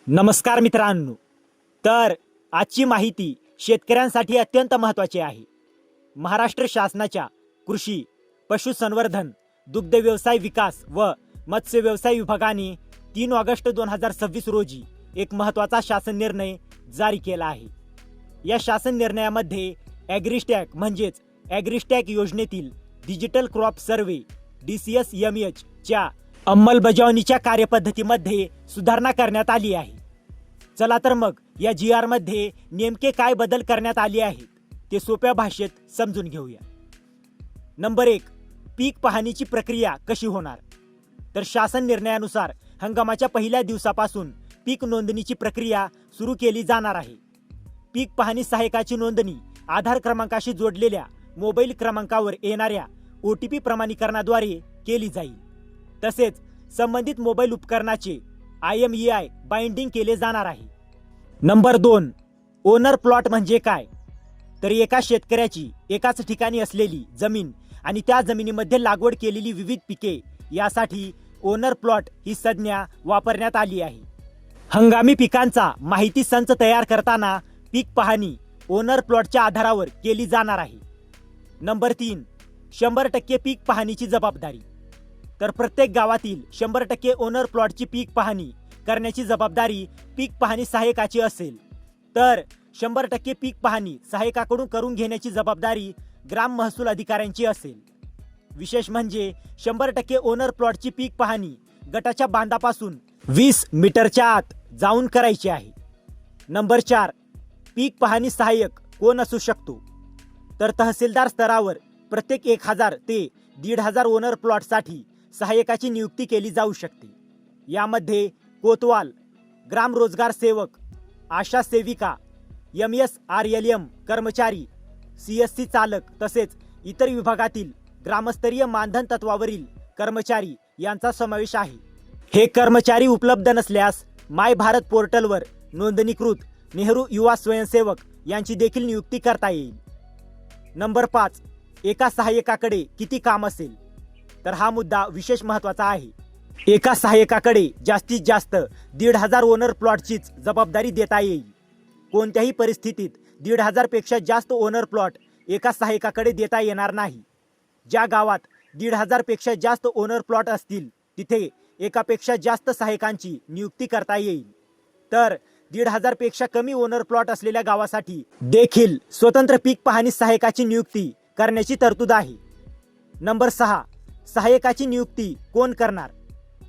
नमस्कार मित्रांनो. तर आजची माहिती शेतकऱ्यांसाठी अत्यंत महत्त्वाची आहे. महाराष्ट्र शासनाच्या कृषी, पशुसंवर्धन, दुग्ध व्यवसाय विकास व मत्स्य व्यवसाय विभागाने 3 ऑगस्ट 2026 रोजी एक महत्त्वाचा शासन निर्णय जारी केला आहे. या शासन निर्णयामध्ये ॲग्रिस्टॅक म्हणजेच ॲग्रिस्टॅक योजनेतील डिजिटल क्रॉप सर्व्हे DCSMH च्या अंमलबजावणीच्या कार्यपद्धतीमध्ये सुधारणा करण्यात आली आहे. चला तर मग या GR मध्ये नेमके काय बदल करण्यात आले आहेत ते सोप्या भाषेत समजून घेऊया. नंबर 1, पीक पाहणीची प्रक्रिया कशी होणार. तर शासन निर्णयानुसार हंगामाच्या पहिल्या दिवसापासून पीक नोंदणीची प्रक्रिया सुरू केली जाणार आहे. पीक पाहणी सहाय्यकाची नोंदणी आधार क्रमांकाशी जोडलेल्या मोबाईल क्रमांकावर येणाऱ्या OTP प्रमाणीकरणाद्वारे केली जाईल. तसेच संबंधित मोबाईल उपकरणाचे IMEI बाइंडिंग केले जाणार आहे. नंबर 2, ओनर प्लॉट म्हणजे काय. तर एका शेतकऱ्याची एकाच ठिकाणी असलेली जमीन आणि त्या जमिनीमध्ये लागवड केलेली विविध पिके यासाठी ओनर प्लॉट ही संज्ञा वापरण्यात आली आहे. हंगामी पिकांचा माहिती संच तयार करताना पीक पाहणी ओनर प्लॉटच्या आधारावर केली जाणार आहे. नंबर 3, 100% पीक पाहणीची जबाबदारी. तर प्रत्येक गावातील 100% ओनर प्लॉटची पीक पाहणी करण्याची जबाबदारी पीक पाहणी सहाय्यकाची असेल. तर 100% पीक पाहणी सहाय्यकाकडून करून घेण्याची जबाबदारी ग्राम महसूल अधिकाऱ्यांची असेल. विशेष म्हणजे 100% ओनर प्लॉटची पीक पाहणी गटाच्या बांधापासून 20 मीटरच्या आत जाऊन करायची आहे. नंबर 4, पीक पाहणी सहाय्यक कोण असू शकतो. तर तहसीलदार स्तरावर प्रत्येक 1000 ते 1500 ओनर प्लॉटसाठी सहाय्यकाची नियुक्ती केली जाऊ शकते. यामध्ये कोतवाल, ग्राम रोजगार सेवक, आशा सेविका, MSRLM कर्मचारी, CSC चालक तसेच इतर विभागातील ग्रामस्तरीय मानधन तत्वावरील कर्मचारी यांचा समावेश आहे. हे कर्मचारी उपलब्ध नसल्यास माय भारत पोर्टलवर नोंदणीकृत नेहरू युवा स्वयंसेवक यांची देखील नियुक्ती करता येईल. नंबर 5, एका सहाय्यकाकडे किती काम असेल. तर हा मुद्दा विशेष महत्त्वाचा आहे. एका सहाय्यकाकडे जास्तीत जास्त 1500 ओनर प्लॉटचीच जबाबदारी देता येईल. कोणत्याही परिस्थितीत 1500 पेक्षा जास्त ओनर प्लॉट एका सहाय्यकाकडे देता येणार नाही. ज्या गावात 1500 पेक्षा जास्त ओनर प्लॉट असतील तिथे एकापेक्षा जास्त सहाय्यकांची नियुक्ती करता येईल. तर 1500 पेक्षा कमी ओनर प्लॉट असलेल्या गावासाठी देखील स्वतंत्र पीक पाहणी सहाय्यकाची नियुक्ती करण्याची तरतूद आहे. नंबर 6, सहाय्यकाची नियुक्ती कोण करणार.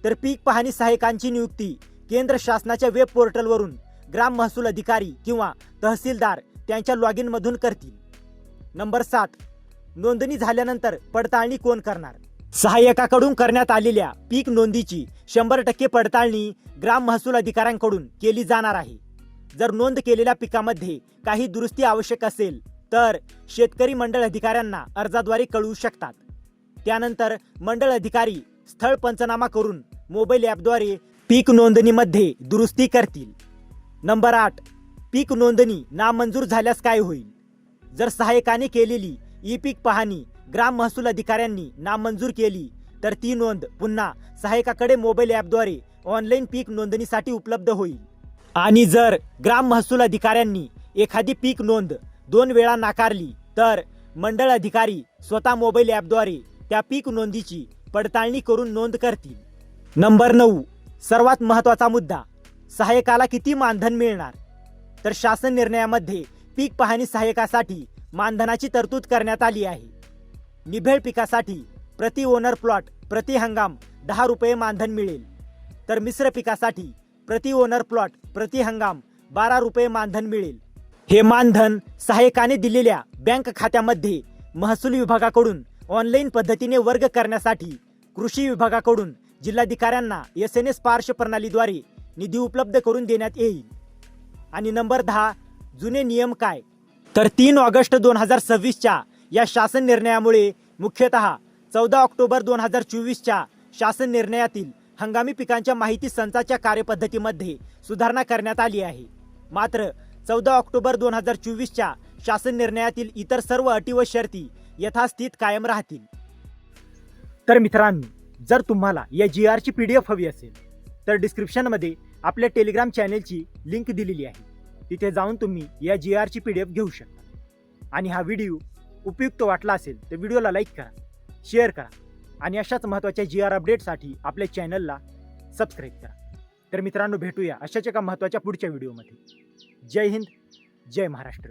तर पीक पाहणी सहाय्यकांची नियुक्ती केंद्र शासनाच्या वेब पोर्टलवरून ग्राम महसूल अधिकारी किंवा तहसीलदार त्यांच्या लॉगिन मधून करतील. नंबर 7, नोंदणी झाल्यानंतर पडताळणी कोण करणार. सहाय्यकाकडून करण्यात आलेल्या पीक नोंदीची 100% पडताळणी ग्राम महसूल अधिकाऱ्यांकडून केली जाणार आहे. जर नोंद केलेल्या पिकामध्ये काही दुरुस्ती आवश्यक असेल तर शेतकरी मंडळ अधिकाऱ्यांना अर्जाद्वारे कळवू शकतात. त्यानंतर मंडळ अधिकारी स्थळ पंचनामा करून मोबाईल ॲपद्वारे पीक नोंदणीमध्ये दुरुस्ती करतील. नंबर 8, पीक नोंदणी नामंजूर झाल्यास काय होईल. जर सहाय्यकाने केलेली पीक पाहणी ग्राम महसूल अधिकाऱ्यांनी नामंजूर केली तर ती नोंद पुन्हा सहाय्यकाकडे मोबाईल ॲपद्वारे ऑनलाईन पीक नोंदणीसाठी उपलब्ध होईल. आणि जर ग्राम महसूल अधिकाऱ्यांनी एखादी पीक नोंद 2 वेळा नाकारली तर मंडळ अधिकारी स्वतः मोबाईल ॲपद्वारे त्या पीक नोंदीची पडताळणी करून नोंद करतील. नंबर 9, सर्वात महत्त्वाचा मुद्दा, सहाय्यकाला किती मानधन मिळणार. तर शासन निर्णयामध्ये पीक पाहणी सहाय्यकासाठी मानधनाची तरतूद करण्यात आली आहे. निभेळ पिकासाठी प्रति ओनर प्लॉट प्रति हंगाम 10 रुपये मानधन मिळेल. तर मिश्र पिकासाठी प्रति ओनर प्लॉट प्रति हंगाम 12 रुपये मानधन मिळेल. हे मानधन सहाय्यकाने दिलेल्या बँक खात्यामध्ये महसूल विभागाकडून ऑनलाईन पद्धतीने वर्ग करण्यासाठी कृषी विभागाकडून जिल्हाधिकाऱ्यांना SNS पार्श्व प्रणालीद्वारे निधी उपलब्ध करून देण्यात येईल. आणि नंबर 10, जुने नियम काय. तर 3 ऑगस्ट 2026च्या या शासन निर्णयामुळे मुख्यतः 14 ऑक्टोबर 2024च्या शासन निर्णयातील हंगामी पिकांच्या माहिती संचाच्या कार्यपद्धतीमध्ये सुधारणा करण्यात आली आहे. मात्र 14 ऑक्टोबर 2024च्या शासन निर्णयातील इतर सर्व अटी व शर्ती यथास्थित कायम राहतील. तर मित्रांनो, जर तुम्हाला या GR ची PDF हवी असेल तर डिस्क्रिप्शनमध्ये आपल्या टेलिग्राम चॅनेलची लिंक दिलेली आहे. तिथे जाऊन तुम्ही या GR ची PDF घेऊ शकता. आणि हा व्हिडिओ उपयुक्त वाटला असेल तर व्हिडिओला लाईक करा, शेअर करा आणि अशाच महत्त्वाच्या GR अपडेटसाठी आपल्या चॅनलला सबस्क्राईब करा. तर मित्रांनो, भेटूया अशाच एका महत्त्वाच्या पुढच्या व्हिडिओमध्ये. जय हिंद, जय महाराष्ट्र.